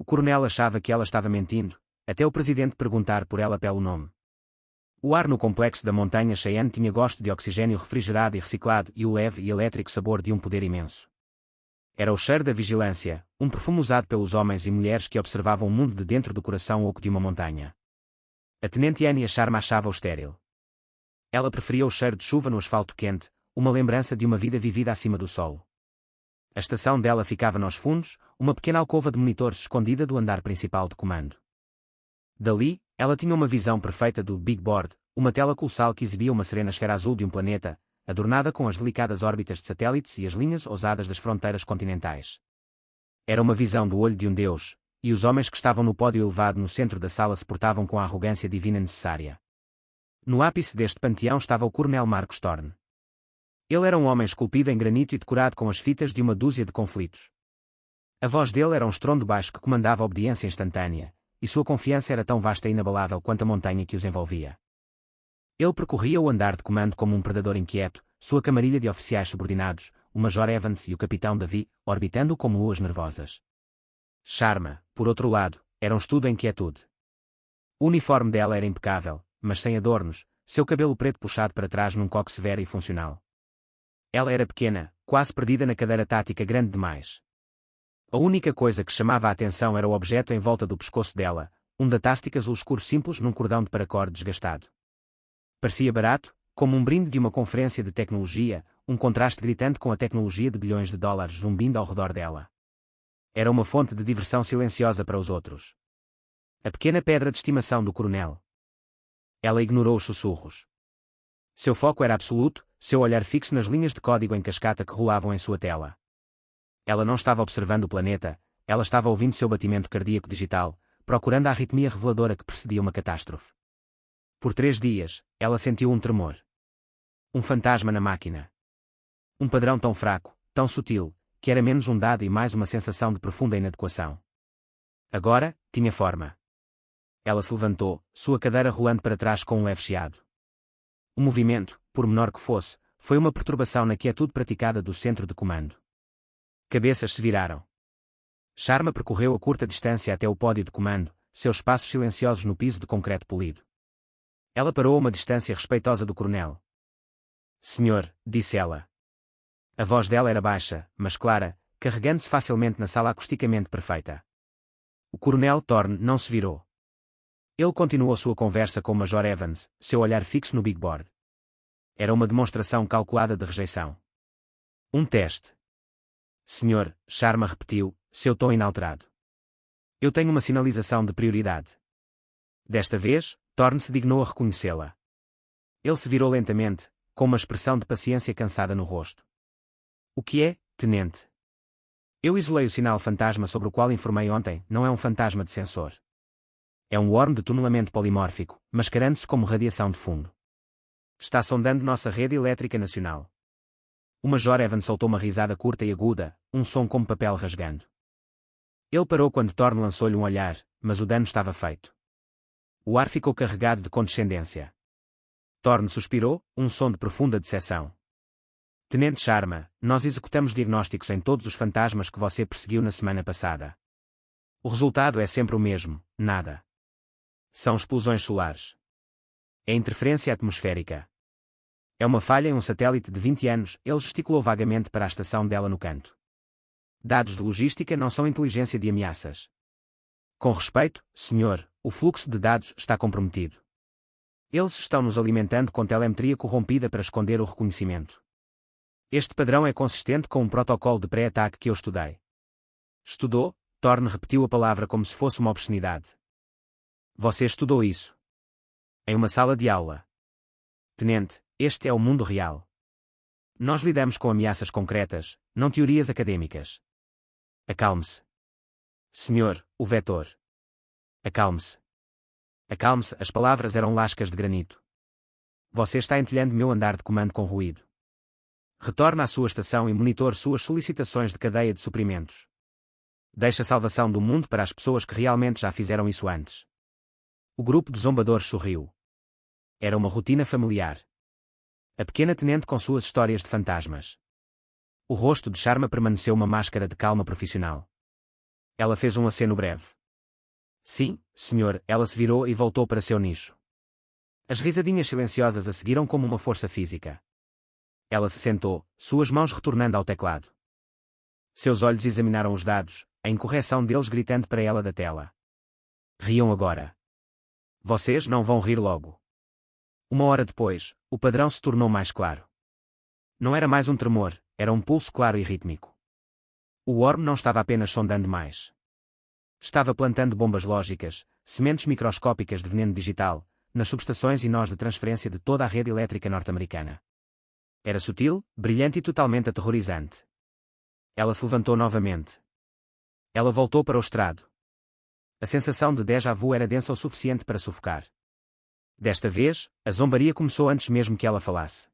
O coronel achava que ela estava mentindo, até o presidente perguntar por ela pelo nome. O ar no complexo da montanha Cheyenne tinha gosto de oxigênio refrigerado e reciclado e o leve e elétrico sabor de um poder imenso. Era o cheiro da vigilância, um perfume usado pelos homens e mulheres que observavam o mundo de dentro do coração oco de uma montanha. A tenente Annie Sharma achava-o estéril. Ela preferia o cheiro de chuva no asfalto quente, uma lembrança de uma vida vivida acima do solo. A estação dela ficava nos fundos, uma pequena alcova de monitores escondida do andar principal de comando. Dali, ela tinha uma visão perfeita do Big Board, uma tela colossal que exibia uma serena esfera azul de um planeta, adornada com as delicadas órbitas de satélites e as linhas ousadas das fronteiras continentais. Era uma visão do olho de um deus, e os homens que estavam no pódio elevado no centro da sala se portavam com a arrogância divina necessária. No ápice deste panteão estava o coronel Marcos Thorne. Ele era um homem esculpido em granito e decorado com as fitas de uma dúzia de conflitos. A voz dele era um estrondo baixo que comandava a obediência instantânea, e sua confiança era tão vasta e inabalável quanto a montanha que os envolvia. Ele percorria o andar de comando como um predador inquieto, sua camarilha de oficiais subordinados, o Major Evans e o Capitão Davi, orbitando como luas nervosas. Sharma, por outro lado, era um estudo em quietude. O uniforme dela era impecável, mas sem adornos, seu cabelo preto puxado para trás num coque severo e funcional. Ela era pequena, quase perdida na cadeira tática grande demais. A única coisa que chamava a atenção era o objeto em volta do pescoço dela, um datástico azul escuro simples num cordão de paracord desgastado. Parecia barato, como um brinde de uma conferência de tecnologia, um contraste gritante com a tecnologia de bilhões de dólares zumbindo ao redor dela. Era uma fonte de diversão silenciosa para os outros. A pequena pedra de estimação do coronel. Ela ignorou os sussurros. Seu foco era absoluto, seu olhar fixo nas linhas de código em cascata que rolavam em sua tela. Ela não estava observando o planeta, ela estava ouvindo seu batimento cardíaco digital, procurando a arritmia reveladora que precedia uma catástrofe. Por 3 dias, ela sentiu um tremor. Um fantasma na máquina. Um padrão tão fraco, tão sutil, que era menos um dado e mais uma sensação de profunda inadequação. Agora, tinha forma. Ela se levantou, sua cadeira rolando para trás com um leve chiado. O movimento, por menor que fosse, foi uma perturbação na quietude praticada do centro de comando. Cabeças se viraram. Sharma percorreu a curta distância até o pódio de comando, seus passos silenciosos no piso de concreto polido. Ela parou a uma distância respeitosa do coronel. Senhor, disse ela. A voz dela era baixa, mas clara, carregando-se facilmente na sala acusticamente perfeita. O coronel Thorne não se virou. Ele continuou sua conversa com o Major Evans, seu olhar fixo no Big Board. Era uma demonstração calculada de rejeição. Um teste. Senhor, Sharma repetiu, seu tom inalterado. Eu tenho uma sinalização de prioridade. Desta vez, Thorne se dignou a reconhecê-la. Ele se virou lentamente, com uma expressão de paciência cansada no rosto. O que é, tenente? Eu isolei o sinal fantasma sobre o qual informei ontem, não é um fantasma de sensor. É um worm de tunelamento polimórfico, mascarando-se como radiação de fundo. Está sondando nossa rede elétrica nacional. O Major Evans soltou uma risada curta e aguda, um som como papel rasgando. Ele parou quando Thorne lançou-lhe um olhar, mas o dano estava feito. O ar ficou carregado de condescendência. Thorne suspirou, um som de profunda decepção. Tenente Sharma, nós executamos diagnósticos em todos os fantasmas que você perseguiu na semana passada. O resultado é sempre o mesmo, nada. São explosões solares. É interferência atmosférica. É uma falha em um satélite de 20 anos, ele gesticulou vagamente para a estação dela no canto. Dados de logística não são inteligência de ameaças. Com respeito, senhor, o fluxo de dados está comprometido. Eles estão nos alimentando com telemetria corrompida para esconder o reconhecimento. Este padrão é consistente com um protocolo de pré-ataque que eu estudei. Estudou? Thorne repetiu a palavra como se fosse uma obscenidade. Você estudou isso? Em uma sala de aula. Tenente, este é o mundo real. Nós lidamos com ameaças concretas, não teorias acadêmicas. Acalme-se. Senhor, o vetor. Acalme-se. Acalme-se, as palavras eram lascas de granito. Você está entulhando meu andar de comando com ruído. Retorne à sua estação e monitore suas solicitações de cadeia de suprimentos. Deixe a salvação do mundo para as pessoas que realmente já fizeram isso antes. O grupo de zombadores sorriu. Era uma rotina familiar. A pequena tenente com suas histórias de fantasmas. O rosto de Sharma permaneceu uma máscara de calma profissional. Ela fez um aceno breve. Sim, senhor. Ela se virou e voltou para seu nicho. As risadinhas silenciosas a seguiram como uma força física. Ela se sentou, suas mãos retornando ao teclado. Seus olhos examinaram os dados, a incorreção deles gritando para ela da tela. Riam agora. Vocês não vão rir logo. Uma hora depois, o padrão se tornou mais claro. Não era mais um tremor, era um pulso claro e rítmico. O worm não estava apenas sondando mais. Estava plantando bombas lógicas, sementes microscópicas de veneno digital, nas subestações e nós de transferência de toda a rede elétrica norte-americana. Era sutil, brilhante e totalmente aterrorizante. Ela se levantou novamente. Ela voltou para o estrado. A sensação de déjà vu era densa o suficiente para sufocar. Desta vez, a zombaria começou antes mesmo que ela falasse.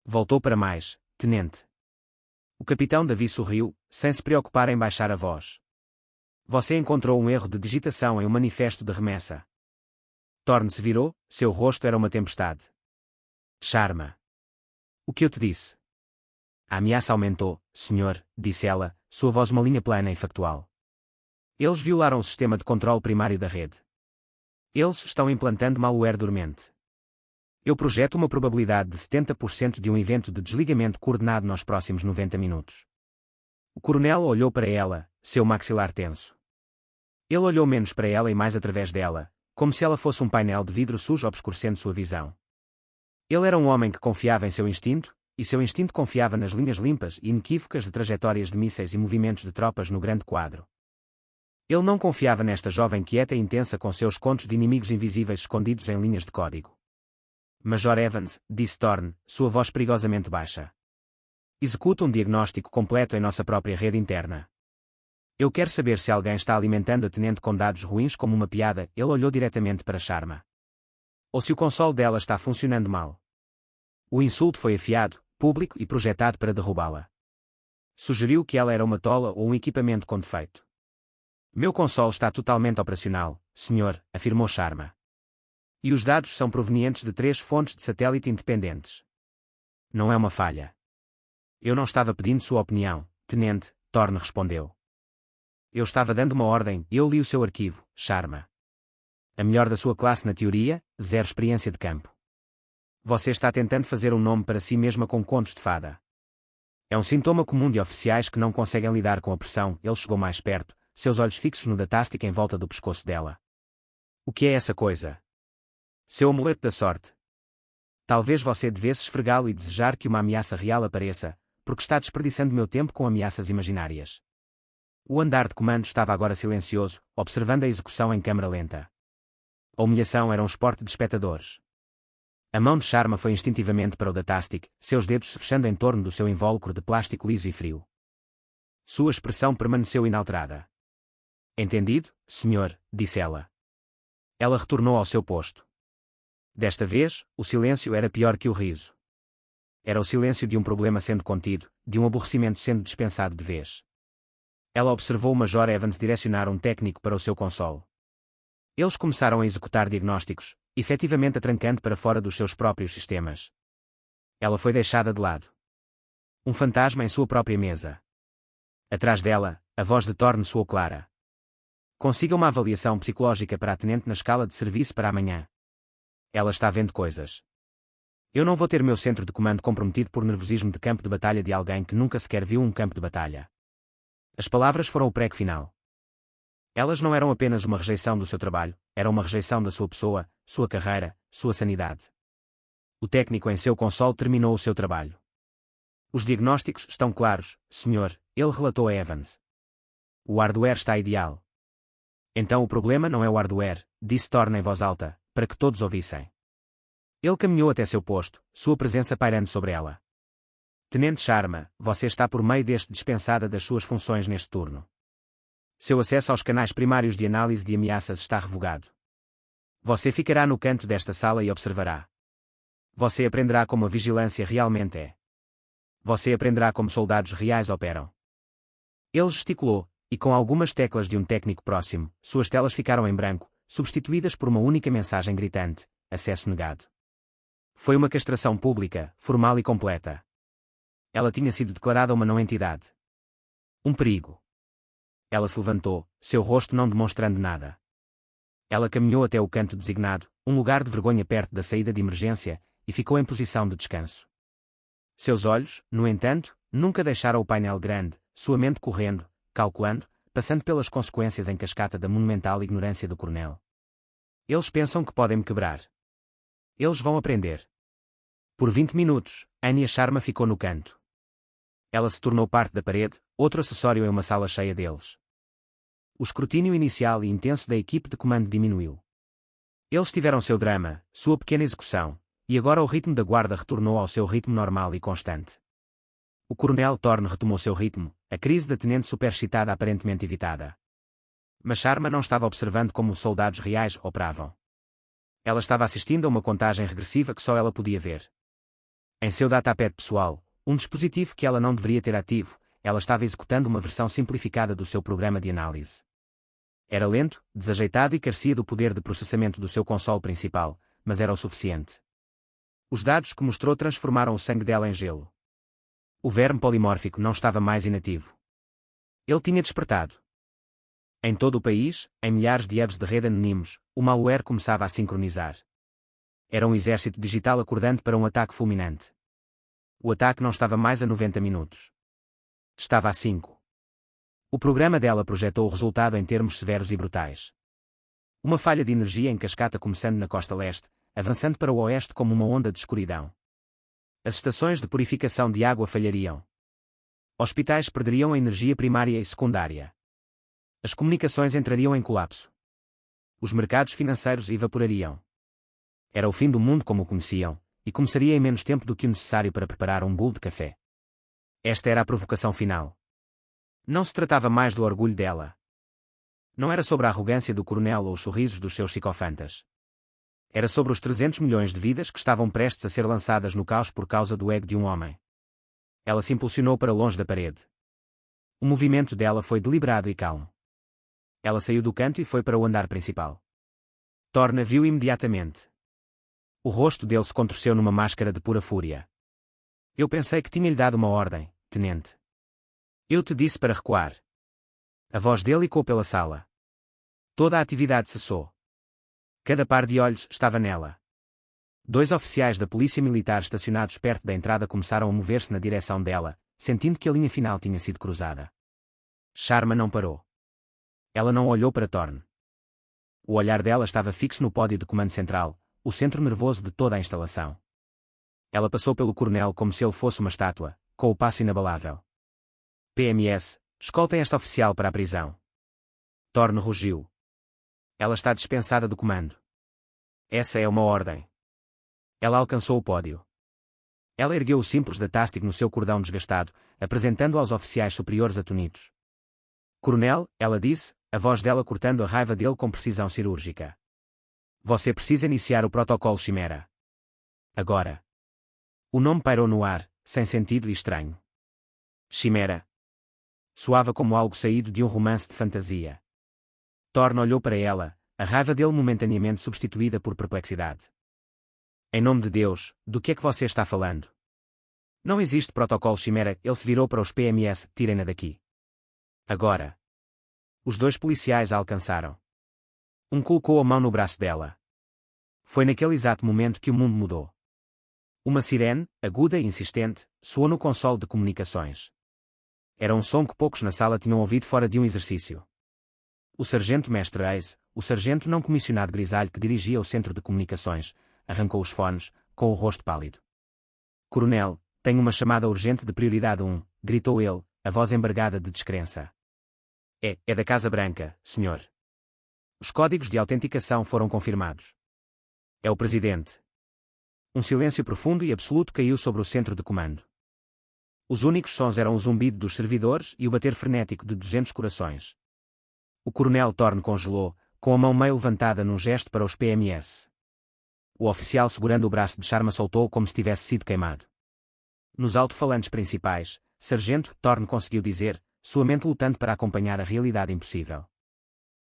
Voltou para mais, tenente. O capitão Davi sorriu, sem se preocupar em baixar a voz. Você encontrou um erro de digitação em um manifesto de remessa. Thorne se virou, seu rosto era uma tempestade. Sharma. O que eu te disse? A ameaça aumentou, senhor, disse ela, sua voz uma linha plana e factual. Eles violaram o sistema de controle primário da rede. Eles estão implantando malware dormente. Eu projeto uma probabilidade de 70% de um evento de desligamento coordenado nos próximos 90 minutos. O coronel olhou para ela, seu maxilar tenso. Ele olhou menos para ela e mais através dela, como se ela fosse um painel de vidro sujo obscurecendo sua visão. Ele era um homem que confiava em seu instinto, e seu instinto confiava nas linhas limpas e inequívocas de trajetórias de mísseis e movimentos de tropas no grande quadro. Ele não confiava nesta jovem quieta e intensa com seus contos de inimigos invisíveis escondidos em linhas de código. Major Evans, disse Thorne, sua voz perigosamente baixa. Executa um diagnóstico completo em nossa própria rede interna. Eu quero saber se alguém está alimentando a tenente com dados ruins como uma piada. Ele olhou diretamente para Sharma. Ou se o console dela está funcionando mal. O insulto foi afiado, público e projetado para derrubá-la. Sugeriu que ela era uma tola ou um equipamento com defeito. Meu console está totalmente operacional, senhor, afirmou Sharma. E os dados são provenientes de 3 fontes de satélite independentes. Não é uma falha. Eu não estava pedindo sua opinião, tenente, Thorne respondeu. Eu estava dando uma ordem. Eu li o seu arquivo, Sharma. A melhor da sua classe na teoria, 0 experiência de campo. Você está tentando fazer um nome para si mesma com contos de fada. É um sintoma comum de oficiais que não conseguem lidar com a pressão. Ele chegou mais perto, seus olhos fixos no datastic em volta do pescoço dela. O que é essa coisa? Seu amuleto da sorte. Talvez você devesse esfregá-lo e desejar que uma ameaça real apareça, porque está desperdiçando meu tempo com ameaças imaginárias. O andar de comando estava agora silencioso, observando a execução em câmara lenta. A humilhação era um esporte de espectadores. A mão de Sharma foi instintivamente para o datastic, seus dedos se fechando em torno do seu invólucro de plástico liso e frio. Sua expressão permaneceu inalterada. Entendido, senhor, disse ela. Ela retornou ao seu posto. Desta vez, o silêncio era pior que o riso. Era o silêncio de um problema sendo contido, de um aborrecimento sendo dispensado de vez. Ela observou o Major Evans direcionar um técnico para o seu console. Eles começaram a executar diagnósticos, efetivamente atrancando para fora dos seus próprios sistemas. Ela foi deixada de lado. Um fantasma em sua própria mesa. Atrás dela, a voz de Thorne soou clara. Consiga uma avaliação psicológica para a tenente na escala de serviço para amanhã. Ela está vendo coisas. Eu não vou ter meu centro de comando comprometido por nervosismo de campo de batalha de alguém que nunca sequer viu um campo de batalha. As palavras foram o prego final. Elas não eram apenas uma rejeição do seu trabalho, eram uma rejeição da sua pessoa, sua carreira, sua sanidade. O técnico em seu console terminou o seu trabalho. Os diagnósticos estão claros, senhor, ele relatou a Evans. O hardware está ideal. Então o problema não é o hardware, disse Thorne em voz alta, para que todos ouvissem. Ele caminhou até seu posto, sua presença pairando sobre ela. Tenente Sharma, você está por meio deste dispensada das suas funções neste turno. Seu acesso aos canais primários de análise de ameaças está revogado. Você ficará no canto desta sala e observará. Você aprenderá como a vigilância realmente é. Você aprenderá como soldados reais operam. Ele gesticulou, e com algumas teclas de um técnico próximo, suas telas ficaram em branco, substituídas por uma única mensagem gritante: acesso negado. Foi uma castração pública, formal e completa. Ela tinha sido declarada uma não entidade. Um perigo. Ela se levantou, seu rosto não demonstrando nada. Ela caminhou até o canto designado, um lugar de vergonha perto da saída de emergência, e ficou em posição de descanso. Seus olhos, no entanto, nunca deixaram o painel grande, sua mente correndo, calculando, passando pelas consequências em cascata da monumental ignorância do coronel. Eles pensam que podem me quebrar. Eles vão aprender. Por 20 minutos, Anya Sharma ficou no canto. Ela se tornou parte da parede, outro acessório em uma sala cheia deles. O escrutínio inicial e intenso da equipe de comando diminuiu. Eles tiveram seu drama, sua pequena execução, e agora o ritmo da guarda retornou ao seu ritmo normal e constante. O coronel Thorne retomou seu ritmo, a crise da tenente superexcitada aparentemente evitada. Mas Sharma não estava observando como os soldados reais operavam. Ela estava assistindo a uma contagem regressiva que só ela podia ver. Em seu datapad pessoal, um dispositivo que ela não deveria ter ativo, ela estava executando uma versão simplificada do seu programa de análise. Era lento, desajeitado e carecia do poder de processamento do seu console principal, mas era o suficiente. Os dados que mostrou transformaram o sangue dela em gelo. O verme polimórfico não estava mais inativo. Ele tinha despertado. Em todo o país, em milhares de hubs de rede anónimos, o malware começava a sincronizar. Era um exército digital acordante para um ataque fulminante. O ataque não estava mais a 90 minutos. Estava a 5. O programa dela projetou o resultado em termos severos e brutais. Uma falha de energia em cascata começando na costa leste, avançando para o oeste como uma onda de escuridão. As estações de purificação de água falhariam. Hospitais perderiam a energia primária e secundária. As comunicações entrariam em colapso. Os mercados financeiros evaporariam. Era o fim do mundo como o conheciam, e começaria em menos tempo do que o necessário para preparar um bolo de café. Esta era a provocação final. Não se tratava mais do orgulho dela. Não era sobre a arrogância do coronel ou os sorrisos dos seus psicofantas. Era sobre os 300 milhões de vidas que estavam prestes a ser lançadas no caos por causa do ego de um homem. Ela se impulsionou para longe da parede. O movimento dela foi deliberado e calmo. Ela saiu do canto e foi para o andar principal. Thorne a viu imediatamente. O rosto dele se contorceu numa máscara de pura fúria. Eu pensei que tinha-lhe dado uma ordem, tenente. Eu te disse para recuar. A voz dele ecoou pela sala. Toda a atividade cessou. Cada par de olhos estava nela. 2 oficiais da polícia militar estacionados perto da entrada começaram a mover-se na direção dela, sentindo que a linha final tinha sido cruzada. Sharma não parou. Ela não olhou para Thorne. O olhar dela estava fixo no pódio de comando central, o centro nervoso de toda a instalação. Ela passou pelo coronel como se ele fosse uma estátua, com o passo inabalável. PMS, escoltem esta oficial para a prisão. Thorne rugiu. Ela está dispensada do comando. Essa é uma ordem. Ela alcançou o pódio. Ela ergueu o simples da Tastic no seu cordão desgastado, apresentando-o aos oficiais superiores atonidos. Coronel, ela disse, a voz dela cortando a raiva dele com precisão cirúrgica. Você precisa iniciar o protocolo Chimera. Agora. O nome pairou no ar, sem sentido e estranho. Chimera. Soava como algo saído de um romance de fantasia. Thorne olhou para ela, a raiva dele momentaneamente substituída por perplexidade. Em nome de Deus, do que é que você está falando? Não existe protocolo Chimera. Ele se virou para os PMS, tirem-na daqui. Agora. Os 2 policiais a alcançaram. Um colocou a mão no braço dela. Foi naquele exato momento que o mundo mudou. Uma sirene, aguda e insistente, soou no console de comunicações. Era um som que poucos na sala tinham ouvido fora de um exercício. O sargento mestre Ace, o sargento não comissionado grisalho que dirigia o centro de comunicações, arrancou os fones, com o rosto pálido. Coronel, tenho uma chamada urgente de prioridade 1, gritou ele, a voz embargada de descrença. É da Casa Branca, senhor. Os códigos de autenticação foram confirmados. É o presidente. Um silêncio profundo e absoluto caiu sobre o centro de comando. Os únicos sons eram o zumbido dos servidores e o bater frenético de 200 corações. O coronel Thorne congelou, com a mão meio levantada num gesto para os PMS. O oficial segurando o braço de Sharma soltou como se tivesse sido queimado. Nos alto-falantes principais, Sargento Thorne conseguiu dizer, sua mente lutando para acompanhar a realidade impossível.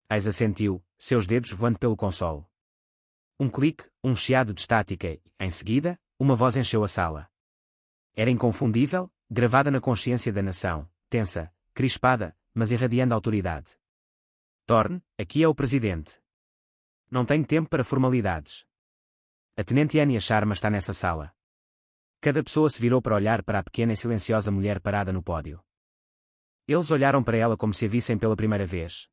Ace assentiu, seus dedos voando pelo console. Um clique, um chiado de estática e, em seguida, uma voz encheu a sala. Era inconfundível, gravada na consciência da nação, tensa, crispada, mas irradiando autoridade. Thorne, aqui é o presidente. Não tenho tempo para formalidades. A tenente Anya Sharma está nessa sala. Cada pessoa se virou para olhar para a pequena e silenciosa mulher parada no pódio. Eles olharam para ela como se a vissem pela primeira vez.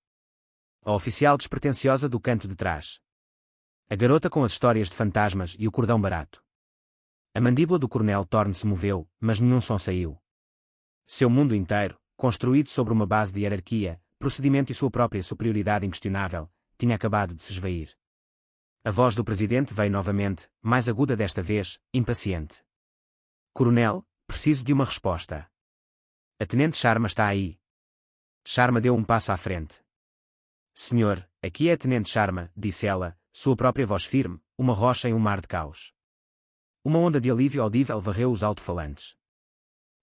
A oficial despretensiosa do canto de trás. A garota com as histórias de fantasmas e o cordão barato. A mandíbula do coronel Thorne se moveu, mas nenhum som saiu. Seu mundo inteiro, construído sobre uma base de hierarquia, procedimento e sua própria superioridade inquestionável, tinha acabado de se esvair. A voz do presidente veio novamente, mais aguda desta vez, impaciente. Coronel, preciso de uma resposta. A tenente Sharma está aí. Sharma deu um passo à frente. Senhor, aqui é a tenente Sharma, disse ela, sua própria voz firme, uma rocha em um mar de caos. Uma onda de alívio audível varreu os alto-falantes.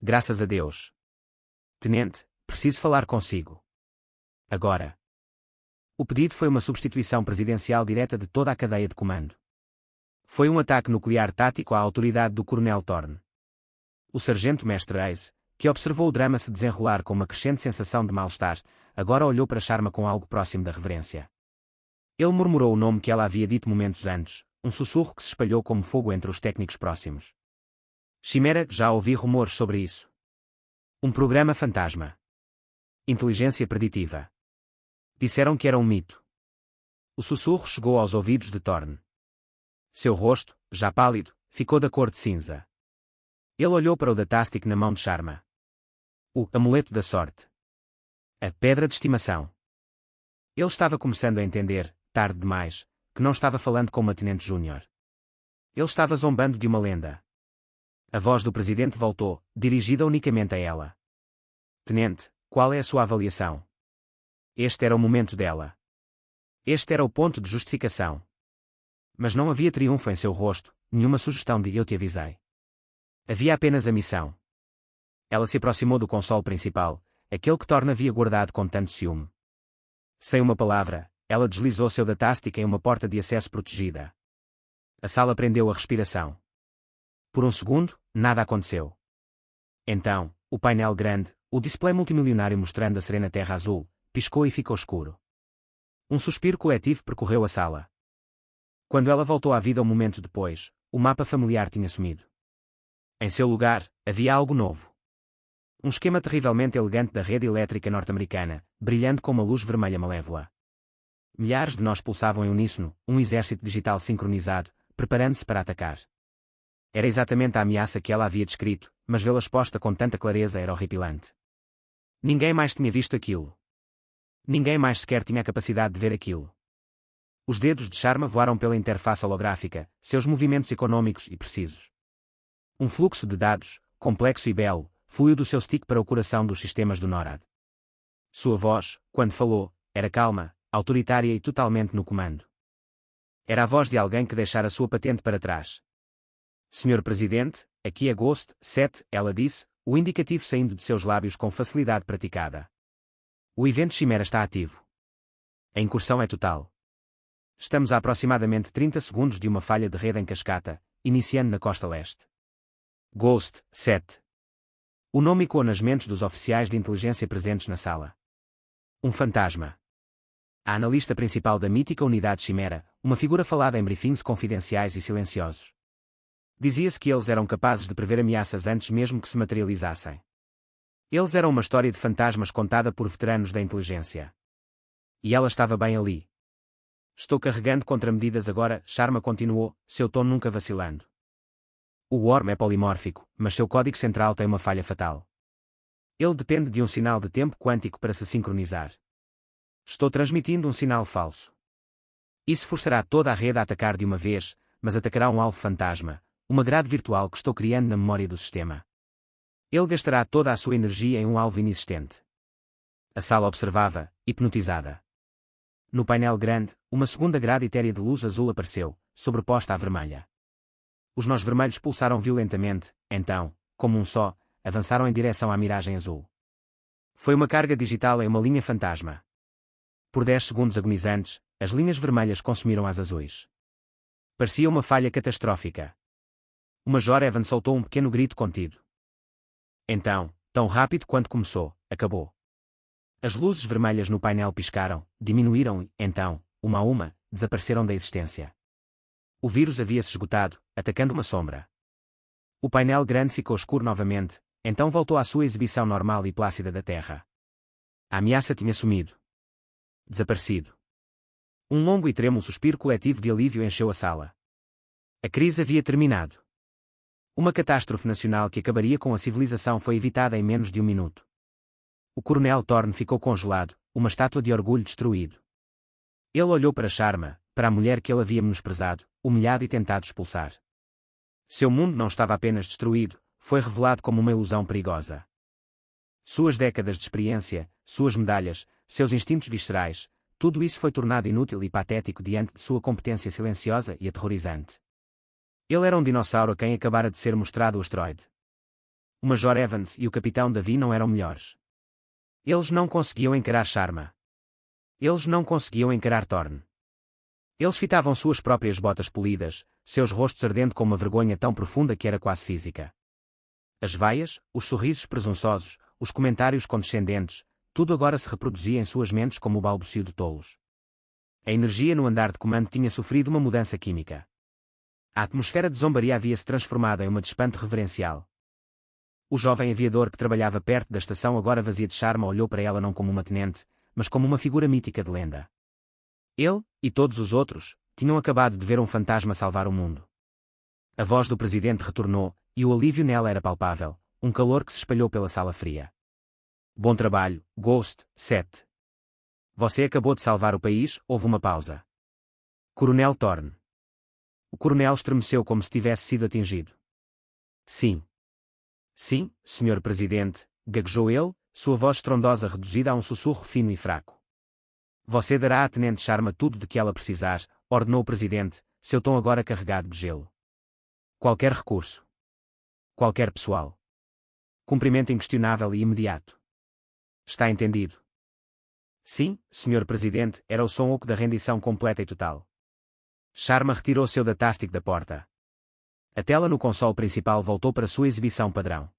Graças a Deus. Tenente, preciso falar consigo. Agora. O pedido foi uma substituição presidencial direta de toda a cadeia de comando. Foi um ataque nuclear tático à autoridade do coronel Thorne. O sargento-mestre Ace, que observou o drama se desenrolar com uma crescente sensação de mal-estar, agora olhou para Sharma com algo próximo da reverência. Ele murmurou o nome que ela havia dito momentos antes, um sussurro que se espalhou como fogo entre os técnicos próximos. Chimera, já ouvi rumores sobre isso. Um programa fantasma. Inteligência preditiva. Disseram que era um mito. O sussurro chegou aos ouvidos de Thorne. Seu rosto, já pálido, ficou da cor de cinza. Ele olhou para o Datastic na mão de Sharma. O amuleto da sorte. A pedra de estimação. Ele estava começando a entender, tarde demais, que não estava falando com uma tenente júnior. Ele estava zombando de uma lenda. A voz do presidente voltou, dirigida unicamente a ela. Tenente, qual é a sua avaliação? Este era o momento dela. Este era o ponto de justificação. Mas não havia triunfo em seu rosto, nenhuma sugestão de eu te avisei. Havia apenas a missão. Ela se aproximou do console principal, aquele que Thorne havia guardado com tanto ciúme. Sem uma palavra, ela deslizou seu Datastic em uma porta de acesso protegida. A sala prendeu a respiração. Por um segundo, nada aconteceu. Então, o painel grande, o display multimilionário mostrando a serena terra azul, piscou e ficou escuro. Um suspiro coletivo percorreu a sala. Quando ela voltou à vida um momento depois, o mapa familiar tinha sumido. Em seu lugar, havia algo novo. Um esquema terrivelmente elegante da rede elétrica norte-americana, brilhando com uma luz vermelha malévola. Milhares de nós pulsavam em uníssono, um exército digital sincronizado, preparando-se para atacar. Era exatamente a ameaça que ela havia descrito, mas vê-la exposta com tanta clareza era horripilante. Ninguém mais tinha visto aquilo. Ninguém mais sequer tinha a capacidade de ver aquilo. Os dedos de Sharma voaram pela interface holográfica, seus movimentos econômicos e precisos. Um fluxo de dados, complexo e belo, fluiu do seu stick para o coração dos sistemas do NORAD. Sua voz, quando falou, era calma, autoritária e totalmente no comando. Era a voz de alguém que deixara sua patente para trás. Senhor Presidente, aqui é Ghost 7, ela disse, o indicativo saindo de seus lábios com facilidade praticada. O evento Chimera está ativo. A incursão é total. Estamos a aproximadamente 30 segundos de uma falha de rede em cascata, iniciando na costa leste. Ghost 7. O nome ecoou nas mentes dos oficiais de inteligência presentes na sala. Um fantasma. A analista principal da mítica unidade Chimera, uma figura falada em briefings confidenciais e silenciosos. Dizia-se que eles eram capazes de prever ameaças antes mesmo que se materializassem. Eles eram uma história de fantasmas contada por veteranos da inteligência. E ela estava bem ali. Estou carregando contramedidas agora, Sharma continuou, seu tom nunca vacilando. O Worm é polimórfico, mas seu código central tem uma falha fatal. Ele depende de um sinal de tempo quântico para se sincronizar. Estou transmitindo um sinal falso. Isso forçará toda a rede a atacar de uma vez, mas atacará um alvo fantasma, uma grade virtual que estou criando na memória do sistema. Ele gastará toda a sua energia em um alvo inexistente. A sala observava, hipnotizada. No painel grande, uma segunda grade etérea de luz azul apareceu, sobreposta à vermelha. Os nós vermelhos pulsaram violentamente, então, como um só, avançaram em direção à miragem azul. Foi uma carga digital em uma linha fantasma. Por 10 segundos agonizantes, as linhas vermelhas consumiram as azuis. Parecia uma falha catastrófica. O Major Evans soltou um pequeno grito contido. Então, tão rápido quanto começou, acabou. As luzes vermelhas no painel piscaram, diminuíram e, então, uma a uma, desapareceram da existência. O vírus havia-se esgotado, atacando uma sombra. O painel grande ficou escuro novamente, então voltou à sua exibição normal e plácida da Terra. A ameaça tinha sumido. Desaparecido. Um longo e trêmulo suspiro coletivo de alívio encheu a sala. A crise havia terminado. Uma catástrofe nacional que acabaria com a civilização foi evitada em menos de um minuto. O coronel Thorne ficou congelado, uma estátua de orgulho destruído. Ele olhou para Sharma, para a mulher que ele havia menosprezado, humilhado e tentado expulsar. Seu mundo não estava apenas destruído, foi revelado como uma ilusão perigosa. Suas décadas de experiência, suas medalhas, seus instintos viscerais, tudo isso foi tornado inútil e patético diante de sua competência silenciosa e aterrorizante. Ele era um dinossauro a quem acabara de ser mostrado o asteroide. O Major Evans e o Capitão Davi não eram melhores. Eles não conseguiam encarar Sharma. Eles não conseguiam encarar Thorne. Eles fitavam suas próprias botas polidas, seus rostos ardendo com uma vergonha tão profunda que era quase física. As vaias, os sorrisos presunçosos, os comentários condescendentes, tudo agora se reproduzia em suas mentes como o balbucio de tolos. A energia no andar de comando tinha sofrido uma mudança química. A atmosfera de zombaria havia-se transformado em uma de espanto reverencial. O jovem aviador que trabalhava perto da estação agora vazia de Sharma olhou para ela não como uma tenente, mas como uma figura mítica de lenda. Ele, e todos os outros, tinham acabado de ver um fantasma salvar o mundo. A voz do presidente retornou, e o alívio nela era palpável, um calor que se espalhou pela sala fria. Bom trabalho, Ghost, 7. Você acabou de salvar o país, houve uma pausa. Coronel Thorne. O coronel estremeceu como se tivesse sido atingido. Sim. Sim, senhor presidente, gaguejou ele, sua voz estrondosa reduzida a um sussurro fino e fraco. Você dará à tenente Sharma tudo de que ela precisar, ordenou o presidente, seu tom agora carregado de gelo. Qualquer recurso. Qualquer pessoal. Cumprimento inquestionável e imediato. Está entendido? Sim, senhor presidente, era o som oco da rendição completa e total. Sharma retirou seu datástico da porta. A tela no console principal voltou para sua exibição padrão.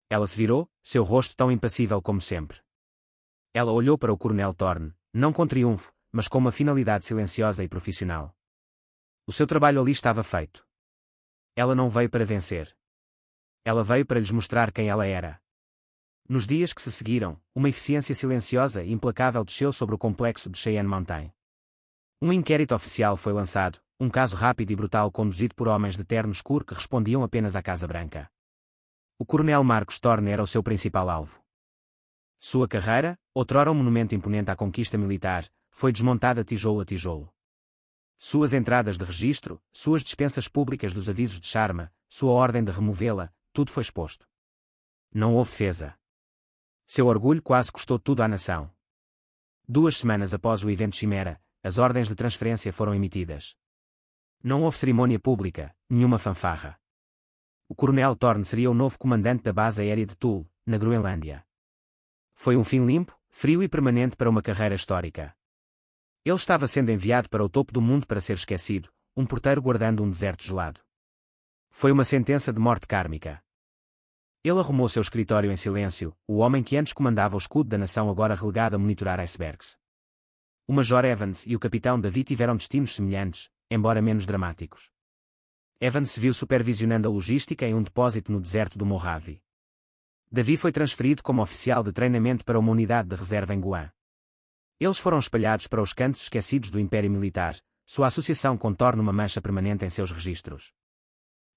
Ela se virou, seu rosto tão impassível como sempre. Ela olhou para o coronel Thorne, não com triunfo, mas com uma finalidade silenciosa e profissional. O seu trabalho ali estava feito. Ela não veio para vencer. Ela veio para lhes mostrar quem ela era. Nos dias que se seguiram, uma eficiência silenciosa e implacável desceu sobre o complexo de Cheyenne Mountain. Um inquérito oficial foi lançado, um caso rápido e brutal conduzido por homens de terno escuro que respondiam apenas à Casa Branca. O coronel Marcos Thorne era o seu principal alvo. Sua carreira, outrora um monumento imponente à conquista militar, foi desmontada tijolo a tijolo. Suas entradas de registro, suas dispensas públicas dos avisos de Sharma, sua ordem de removê-la, tudo foi exposto. Não houve defesa. Seu orgulho quase custou tudo à nação. 2 semanas após o evento Chimera, as ordens de transferência foram emitidas. Não houve cerimônia pública, nenhuma fanfarra. O coronel Thorne seria o novo comandante da base aérea de Thule, na Groenlândia. Foi um fim limpo, frio e permanente para uma carreira histórica. Ele estava sendo enviado para o topo do mundo para ser esquecido, um porteiro guardando um deserto gelado. Foi uma sentença de morte kármica. Ele arrumou seu escritório em silêncio, o homem que antes comandava o escudo da nação agora relegado a monitorar icebergs. O Major Evans e o Capitão Davi tiveram destinos semelhantes, embora menos dramáticos. Evans se viu supervisionando a logística em um depósito no deserto do Mojave. Davi foi transferido como oficial de treinamento para uma unidade de reserva em Guam. Eles foram espalhados para os cantos esquecidos do Império Militar, sua associação com Thorne uma mancha permanente em seus registros.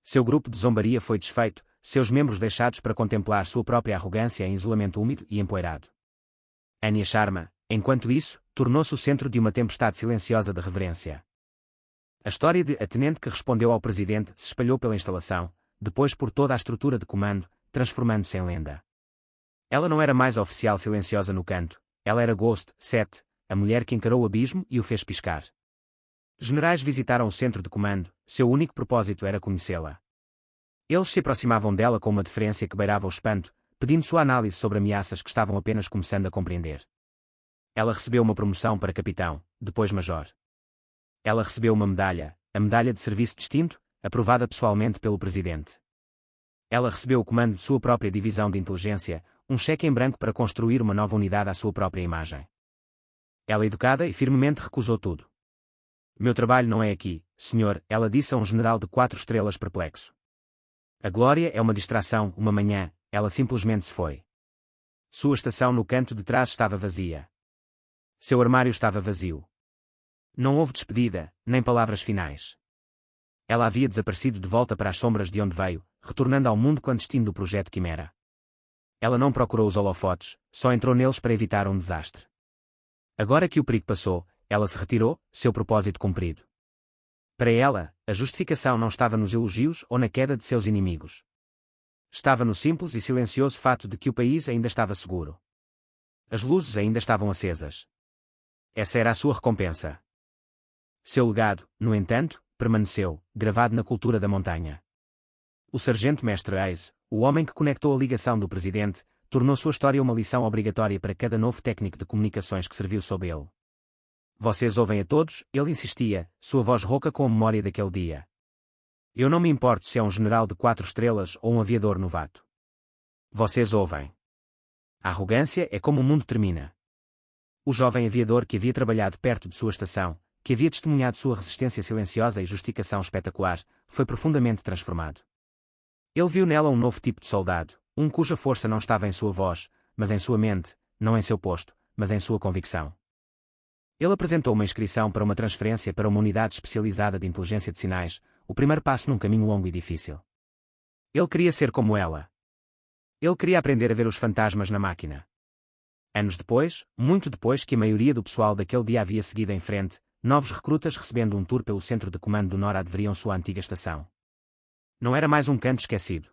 Seu grupo de zombaria foi desfeito, seus membros deixados para contemplar sua própria arrogância em isolamento úmido e empoeirado. Anya Sharma, enquanto isso, tornou-se o centro de uma tempestade silenciosa de reverência. A história de a tenente que respondeu ao presidente se espalhou pela instalação, depois por toda a estrutura de comando, transformando-se em lenda. Ela não era mais a oficial silenciosa no canto, ela era Ghost, 7, a mulher que encarou o abismo e o fez piscar. Generais visitaram o centro de comando, seu único propósito era conhecê-la. Eles se aproximavam dela com uma deferência que beirava o espanto, pedindo sua análise sobre ameaças que estavam apenas começando a compreender. Ela recebeu uma promoção para capitão, depois major. Ela recebeu uma medalha, a medalha de serviço distinto, aprovada pessoalmente pelo presidente. Ela recebeu o comando de sua própria divisão de inteligência, um cheque em branco para construir uma nova unidade à sua própria imagem. Ela, educada e firmemente, recusou tudo. Meu trabalho não é aqui, senhor, ela disse a um general de 4 estrelas perplexo. A glória é uma distração. Uma manhã, ela simplesmente se foi. Sua estação no canto de trás estava vazia. Seu armário estava vazio. Não houve despedida, nem palavras finais. Ela havia desaparecido de volta para as sombras de onde veio, retornando ao mundo clandestino do projeto Quimera. Ela não procurou os holofotes, só entrou neles para evitar um desastre. Agora que o perigo passou, ela se retirou, seu propósito cumprido. Para ela, a justificação não estava nos elogios ou na queda de seus inimigos. Estava no simples e silencioso fato de que o país ainda estava seguro. As luzes ainda estavam acesas. Essa era a sua recompensa. Seu legado, no entanto, permaneceu, gravado na cultura da montanha. O sargento-mestre Hayes, o homem que conectou a ligação do presidente, tornou sua história uma lição obrigatória para cada novo técnico de comunicações que serviu sob ele. Vocês ouvem a todos, ele insistia, sua voz rouca com a memória daquele dia. Eu não me importo se é um general de 4 estrelas ou um aviador novato. Vocês ouvem. A arrogância é como o mundo termina. O jovem aviador que havia trabalhado perto de sua estação, que havia testemunhado sua resistência silenciosa e justificação espetacular, foi profundamente transformado. Ele viu nela um novo tipo de soldado, um cuja força não estava em sua voz, mas em sua mente, não em seu posto, mas em sua convicção. Ele apresentou uma inscrição para uma transferência para uma unidade especializada de inteligência de sinais, o primeiro passo num caminho longo e difícil. Ele queria ser como ela. Ele queria aprender a ver os fantasmas na máquina. Anos depois, muito depois que a maioria do pessoal daquele dia havia seguido em frente, novos recrutas recebendo um tour pelo centro de comando do NORAD veriam sua antiga estação. Não era mais um canto esquecido.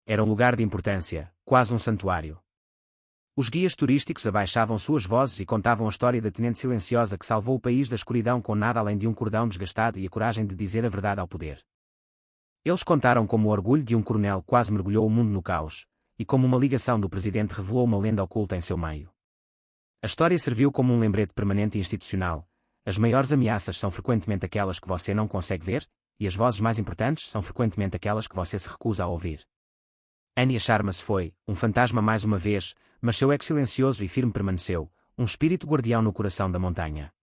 Era um lugar de importância, quase um santuário. Os guias turísticos abaixavam suas vozes e contavam a história da tenente silenciosa que salvou o país da escuridão com nada além de um cordão desgastado e a coragem de dizer a verdade ao poder. Eles contaram como o orgulho de um coronel quase mergulhou o mundo no caos, e como uma ligação do presidente revelou uma lenda oculta em seu meio. A história serviu como um lembrete permanente e institucional. As maiores ameaças são frequentemente aquelas que você não consegue ver, e as vozes mais importantes são frequentemente aquelas que você se recusa a ouvir. Anya Sharma se foi, um fantasma mais uma vez, mas seu eco silencioso e firme permaneceu, um espírito guardião no coração da montanha.